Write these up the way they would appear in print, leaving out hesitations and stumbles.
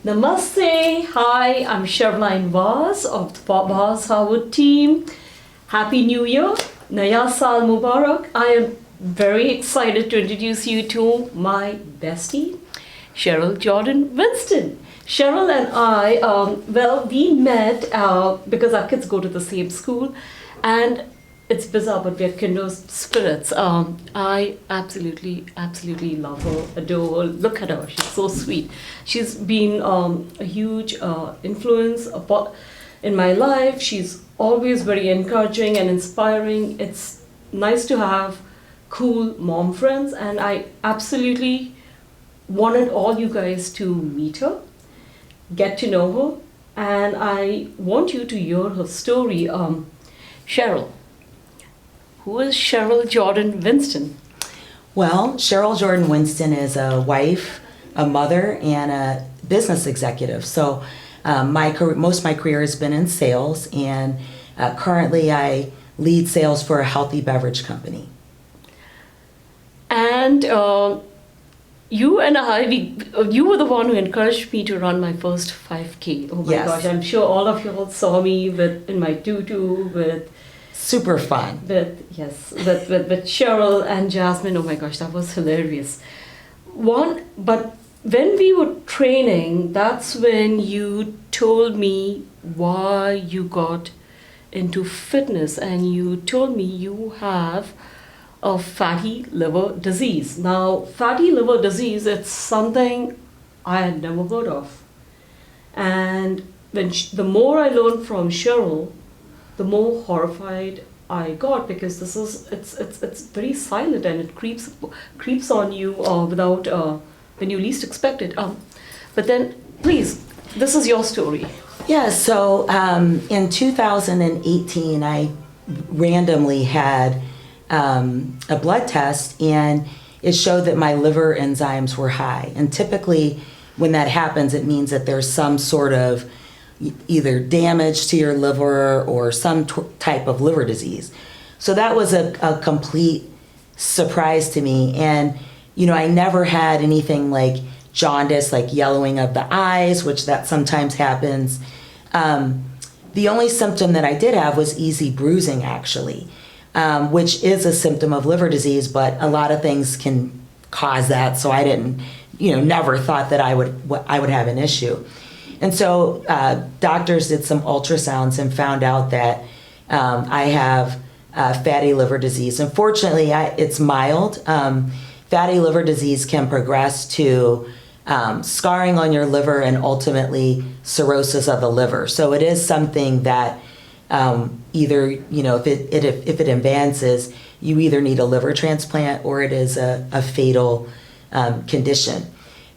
Namaste. Hi, I'm Cheryllyne Vaz of the Vaz+Harwood team. Happy New Year. Naya Saal Mubarak. I am very excited to introduce you to my bestie, Cheryl Jordan Winston. Cheryl and I, we met because our kids go to the same school, and it's bizarre, but we're kindred spirits. I absolutely love her, adore her. Look at her, she's so sweet. She's been a huge influence in my life. She's always very encouraging and inspiring. It's nice to have cool mom friends, and I absolutely wanted all you guys to meet her, get to know her, and I want you to hear her story. Cheryl. Who is Cheryl Jordan Winston? Well, Cheryl Jordan Winston is a wife, a mother, and a business executive. So most of my career has been in sales, and currently I lead sales for a healthy beverage company. And you and you were the one who encouraged me to run my first 5K. Oh my Yes. gosh, I'm sure all of you all saw me in my tutu with Super fun. with Cheryl and Jasmine. Oh my gosh, that was hilarious. But when we were training, that's when you told me why you got into fitness, and you told me you have a fatty liver disease. Now, fatty liver disease, it's something I had never heard of. And the more I learned from Cheryl, the more horrified I got, because it's very silent, and it creeps on you without when you least expect it. But then, please, this is your story. Yeah, so in 2018, I randomly had a blood test, and it showed that my liver enzymes were high. And typically, when that happens, it means that there's some sort of either damage to your liver or some type of liver disease. So that was a complete surprise to me. And, I never had anything like jaundice, like yellowing of the eyes, which that sometimes happens. The only symptom that I did have was easy bruising, actually, which is a symptom of liver disease, but a lot of things can cause that. So I didn't, never thought that I would have an issue. And so doctors did some ultrasounds and found out that I have fatty liver disease. Unfortunately, it's mild. Fatty liver disease can progress to scarring on your liver and ultimately cirrhosis of the liver. So it is something that either, if it advances, you either need a liver transplant or it is a fatal condition.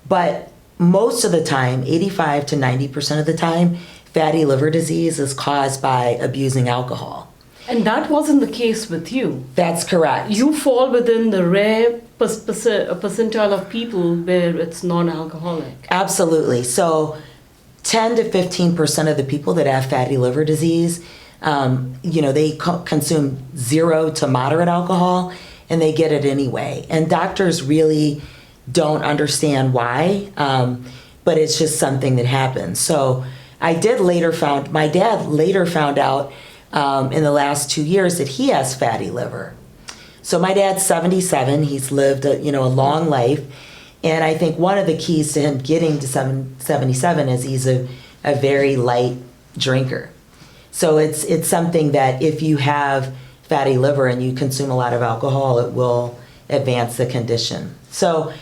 But most of the time, 85 to 90% of the time, fatty liver disease is caused by abusing alcohol. And that wasn't the case with you. That's correct. You fall within the rare percentile of people where it's non-alcoholic. Absolutely. So 10 to 15% of the people that have fatty liver disease, they consume 0 to moderate alcohol, and they get it anyway. And doctors really don't understand why, but it's just something that happens. So my dad later found out in the last 2 years that he has fatty liver. So my dad's 77, he's lived a long life, and I think one of the keys to him getting to 77 is he's a very light drinker. So it's something that if you have fatty liver and you consume a lot of alcohol, it will advance the condition. So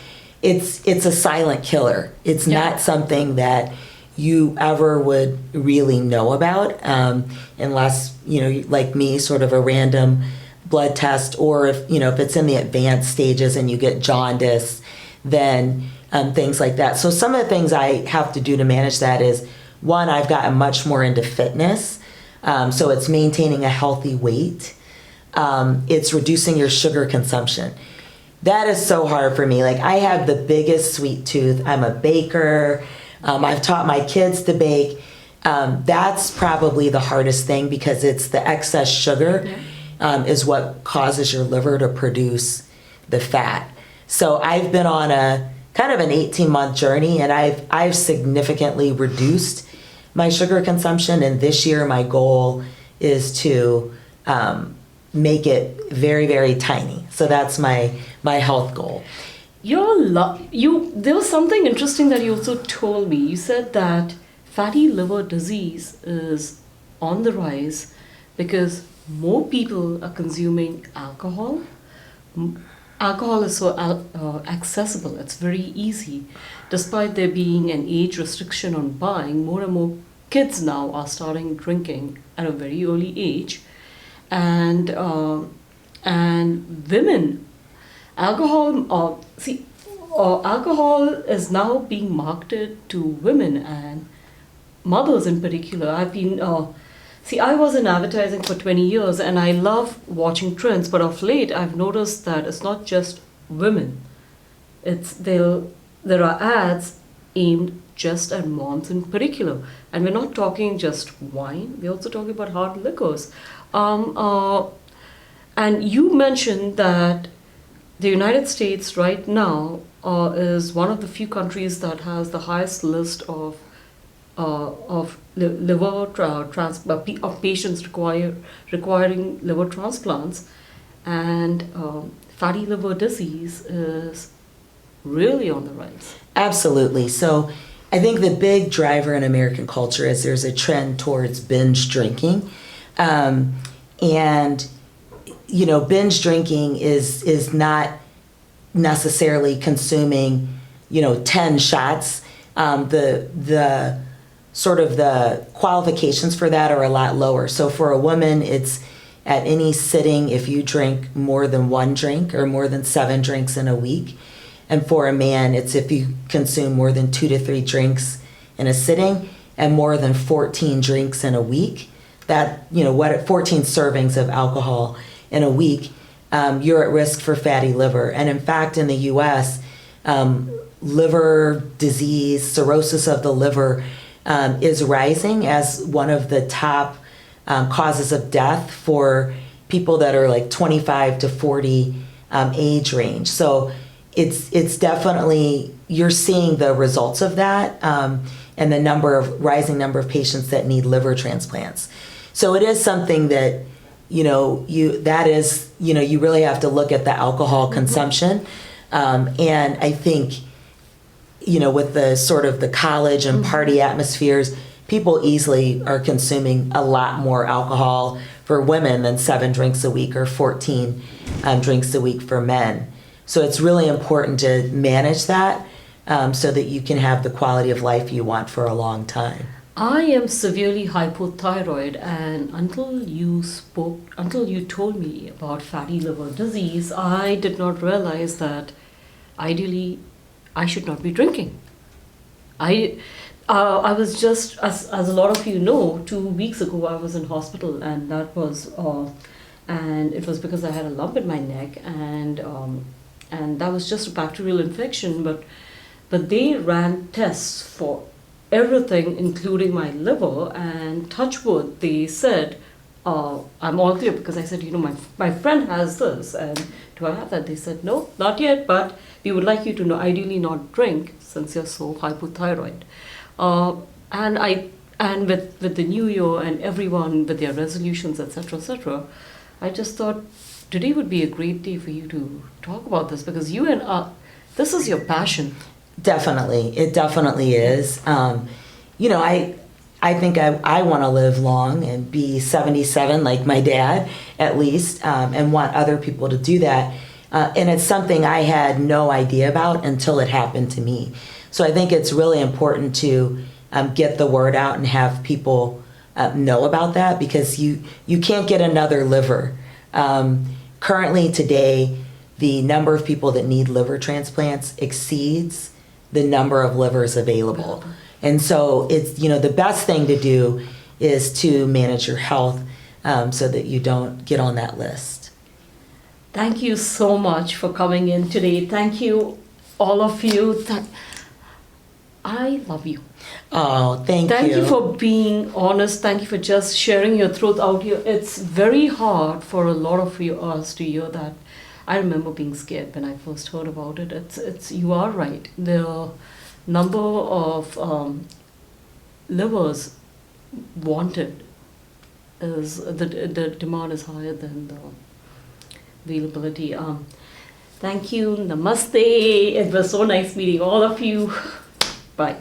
it's a silent killer. It's not something that you ever would really know about unless, like me, sort of a random blood test, or if it's in the advanced stages and you get jaundice, then things like that. So some of the things I have to do to manage that is, one, I've gotten much more into fitness. So it's maintaining a healthy weight. It's reducing your sugar consumption. That is so hard for me. Like, I have the biggest sweet tooth. I'm a baker. I've taught my kids to bake. That's probably the hardest thing, because it's the excess sugar is what causes your liver to produce the fat. So I've been on a kind of an 18-month journey, and I've significantly reduced my sugar consumption, and this year my goal is to make it very, very tiny. So that's my health goal. There was something interesting that you also told me. You said that fatty liver disease is on the rise because more people are consuming alcohol. Alcohol is so accessible, it's very easy. Despite there being an age restriction on buying, more and more kids now are starting drinking at a very early age. And women, alcohol is now being marketed to women and mothers in particular. I was in advertising for 20 years and I love watching trends, but of late I've noticed that it's not just women. There are ads aimed just at moms in particular. And we're not talking just wine, we're also talking about hard liquors. And you mentioned that the United States right now is one of the few countries that has the highest list of patients requiring liver transplants, and fatty liver disease is really on the rise. Absolutely. So I think the big driver in American culture is there's a trend towards binge drinking. And, binge drinking is not necessarily consuming, 10 shots. The sort of the qualifications for that are a lot lower. So for a woman, it's at any sitting if you drink more than one drink or more than 7 drinks in a week. And for a man, it's if you consume more than 2 to 3 drinks in a sitting and more than 14 drinks in a week. 14 servings of alcohol in a week, you're at risk for fatty liver. And in fact, in the U.S., liver disease, cirrhosis of the liver, is rising as one of the top causes of death for people that are like 25 to 40 age range. So it's definitely, you're seeing the results of that, and the rising number of patients that need liver transplants. So it is something that, you really have to look at the alcohol consumption. And I think, with the sort of the college and party atmospheres, people easily are consuming a lot more alcohol for women than 7 drinks a week or 14 drinks a week for men. So it's really important to manage that so that you can have the quality of life you want for a long time. I am severely hypothyroid, and until you told me about fatty liver disease, I did not realize that ideally I should not be drinking. I was just, as a lot of you know, 2 weeks ago I was in hospital, and that was, and it was because I had a lump in my neck, and that was just a bacterial infection, but they ran tests for everything, including my liver, and touch wood, they said, I'm all clear, because I said, my friend has this, and do I have that? They said, no, not yet, but we would like you to ideally not drink since you're so hypothyroid. And with the new year and everyone with their resolutions, etc., I just thought today would be a great day for you to talk about this, because this is your passion. Definitely. It definitely is. I think I want to live long and be 77 like my dad, at least, and want other people to do that. And it's something I had no idea about until it happened to me. So I think it's really important to get the word out and have people know about that, because you can't get another liver. Currently today, the number of people that need liver transplants exceeds the number of livers available. And so it's, the best thing to do is to manage your health so that you don't get on that list. Thank you so much for coming in today. Thank you, all of you. I love you. Oh, thank you. Thank you for being honest. Thank you for just sharing your truth out here. It's very hard for a lot of us to hear that I remember being scared when I first heard about it. You are right. The number of livers wanted is the demand is higher than the availability. Thank you. Namaste. It was so nice meeting all of you. Bye.